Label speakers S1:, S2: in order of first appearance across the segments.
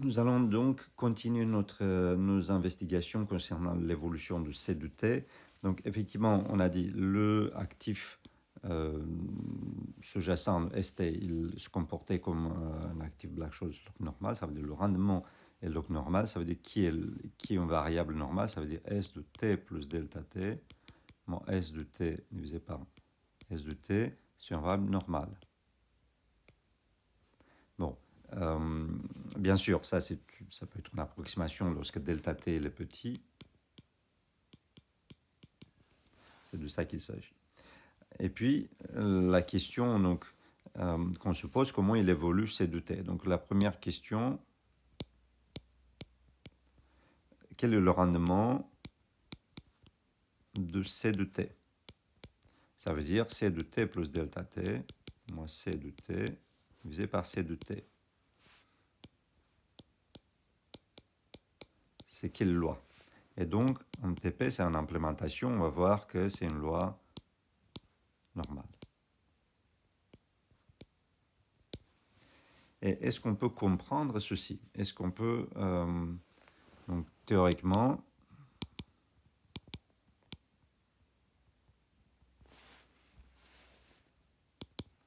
S1: Nous allons donc continuer nos investigations concernant l'évolution de C de t. Donc effectivement, on a dit le actif sous-jacent ST, il se comportait comme un actif Black-Scholes normal, ça veut dire le rendement est log normal, ça veut dire qui est une variable normale, ça veut dire S de t plus delta t, moins S de t divisé par S de t, c'est une variable normale. Bon, bien sûr, ça peut être une approximation lorsque delta t est petit. C'est de ça qu'il s'agit. Et puis, la question donc, qu'on se pose, comment il évolue C de t. Donc, la première question, quel est le rendement de C de t? Ça veut dire C de t plus delta t, moins C de t, divisé par C de t. C'est quelle loi? Et donc, en TP, c'est en implémentation, on va voir que c'est une loi normale. Et est-ce qu'on peut comprendre ceci? Est-ce qu'on peut, donc, théoriquement,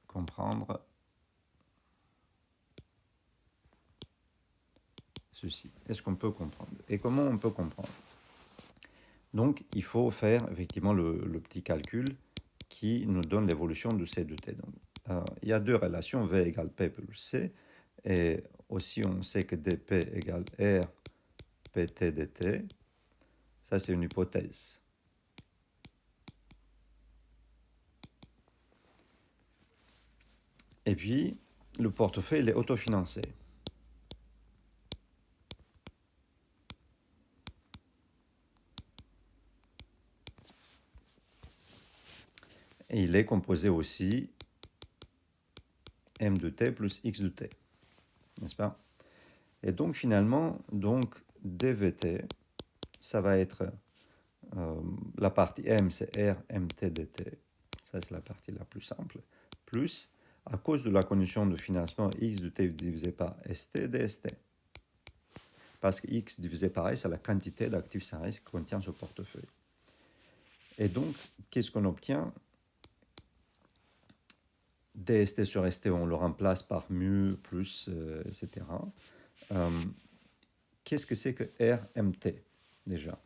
S1: comprendre ceci? Est-ce qu'on peut comprendre? Et comment on peut comprendre? Donc, il faut faire effectivement le petit calcul qui nous donne l'évolution de C de t. Donc, il y a deux relations, V égale P plus C, et aussi on sait que dP égale R pt dt. Ça, c'est une hypothèse. Et puis, le portefeuille il est autofinancé. Et il est composé aussi m de t plus x de t, n'est-ce pas? Et donc finalement, dvt, ça va être la partie m, c'est r mt dt, ça c'est la partie la plus simple, plus, à cause de la condition de financement x de t divisé par st dst. Parce que x divisé par s, c'est la quantité d'actifs sans risque que contient ce portefeuille. Et donc, qu'est-ce qu'on obtient? dst sur st, on le remplace par mu, plus, etc. Qu'est-ce que c'est que rmt, déjà?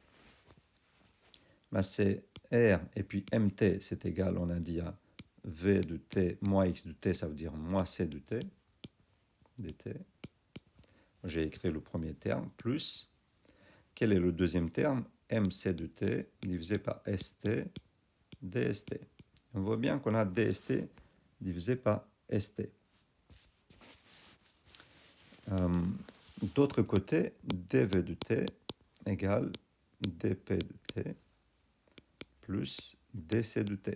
S1: Ben, c'est r et puis mt, c'est égal, on a dit, à v de t moins x de t, ça veut dire moins c de t, dt. J'ai écrit le premier terme, plus, quel est le deuxième terme? mc de t divisé par st dst. On voit bien qu'on a dst divisé par st. D'autre côté, dv de t égale dp de t plus dc de t,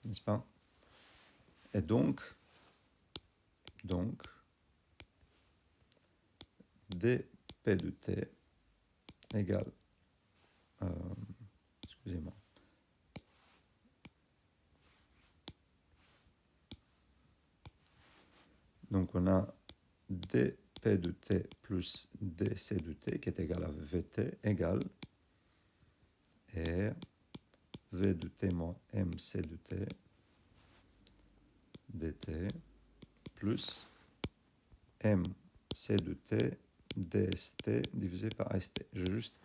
S1: n'est-ce pas? Et donc dp de t égale, excusez-moi, donc on a dp de t plus dc de t qui est égal à vt égale r v de t moins mc de t dt plus mc de t dst divisé par st. J'ai juste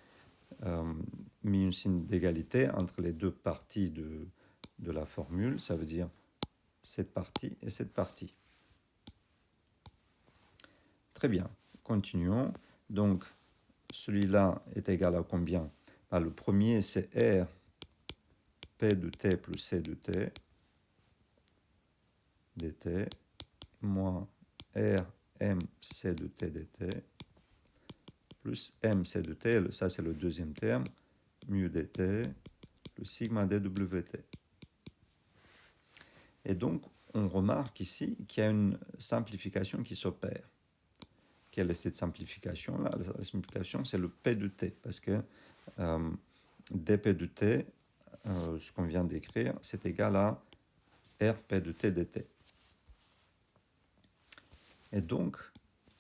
S1: mis un signe d'égalité entre les deux parties de la formule, ça veut dire cette partie et cette partie. Très bien, continuons. Donc, celui-là est égal à combien? Le premier, c'est R P de t plus C de t dt moins R M C de t dt plus M C de t, ça c'est le deuxième terme, mu dt plus sigma dwt. Et donc, on remarque ici qu'il y a une simplification qui s'opère. Quelle est cette simplification-là? La simplification, c'est le P de t, parce que dP de t, ce qu'on vient d'écrire, c'est égal à RP de t dt. Et donc,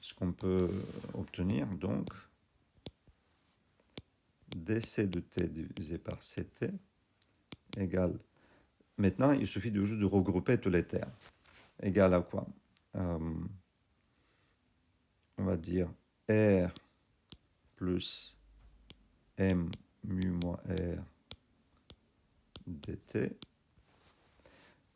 S1: ce qu'on peut obtenir, donc, dc de t divisé par ct égale... Maintenant, il suffit juste de regrouper tous les termes. Égal à quoi? On va dire R plus M mu moins R dt,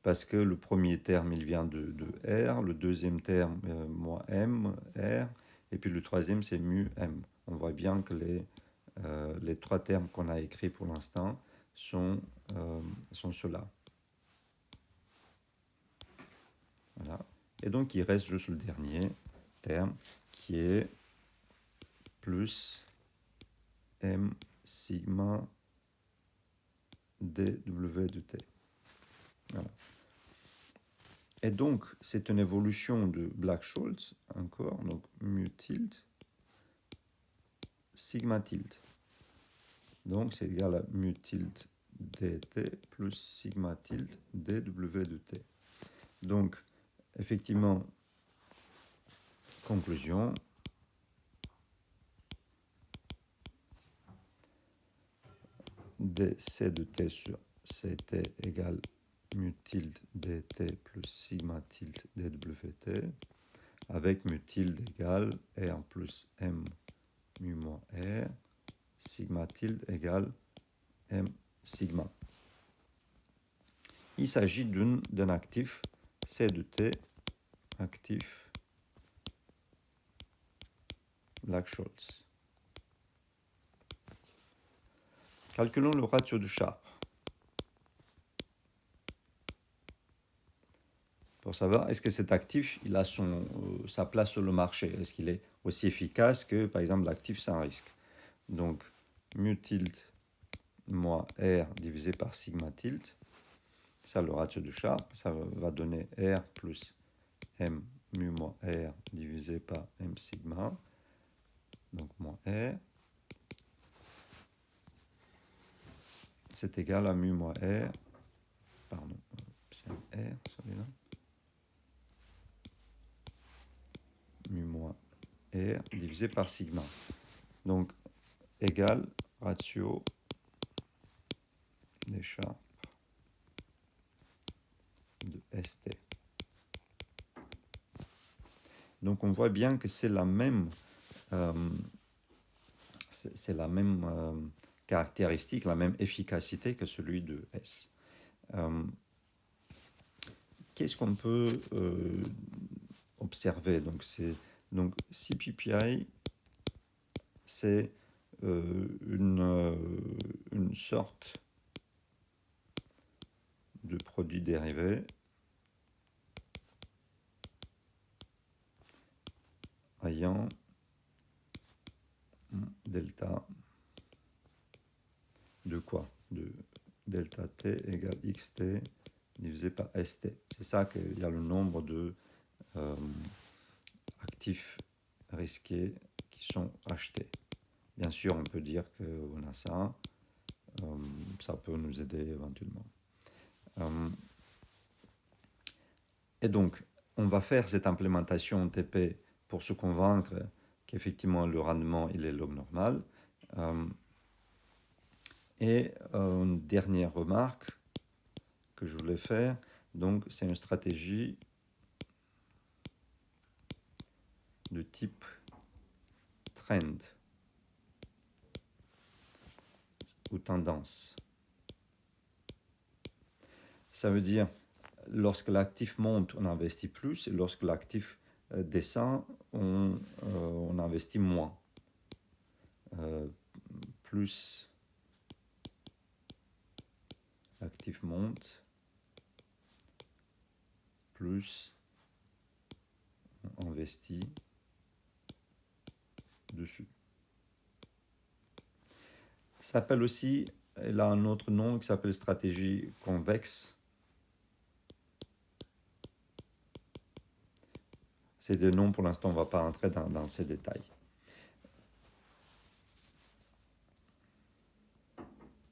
S1: parce que le premier terme, il vient de R, le deuxième terme, moins M, R, et puis le troisième, c'est mu M. On voit bien que les trois termes qu'on a écrits pour l'instant sont ceux-là. Voilà. Et donc, il reste juste le dernier terme qui est plus M sigma dw de t. Voilà. Et donc, c'est une évolution de Black-Scholes, encore, donc mu tilde, sigma tilde. Donc, c'est égal à mu tilde dt plus sigma tilde dw de t. Donc, effectivement, conclusion, dc de t sur ct égale mu tilde dt plus sigma tilde dwt, avec mu tilde égale r plus m mu moins r, sigma tilde égale m sigma. Il s'agit d'un actif c de t, actif Black-Scholes. Calculons le ratio de Sharpe. Pour savoir, est-ce que cet actif, il a sa place sur le marché? Est-ce qu'il est aussi efficace que, par exemple, l'actif sans risque? Donc, mu tilde moins R divisé par sigma tilde, ça le ratio de Sharpe, ça va donner R plus M mu moins R divisé par M sigma, donc moins R. C'est égal à mu moins R, pardon, c'est un R celui-là, mu moins R divisé par sigma. Donc, égal ratio des Sharpe de ST. Donc, on voit bien que c'est la même, caractéristique, la même efficacité que celui de S. Qu'est-ce qu'on peut observer? Donc, CPPI, c'est une sorte de produit dérivé ayant delta de quoi? De delta t égale xt divisé par st. C'est ça qu'il y a le nombre de actifs risqués qui sont achetés. Bien sûr, on peut dire qu'on a ça. Ça peut nous aider éventuellement. Et donc, on va faire cette implémentation TP pour se convaincre qu'effectivement le rendement il est log normal. Et une dernière remarque que je voulais faire, donc c'est une stratégie de type trend ou tendance. Ça veut dire, lorsque l'actif monte, on investit plus, et lorsque l'actif descend, on investit moins. Plus l'actif monte, plus on investit dessus. Ça s'appelle aussi, elle a un autre nom qui s'appelle stratégie convexe. C'est des noms, pour l'instant, on ne va pas entrer dans ces détails.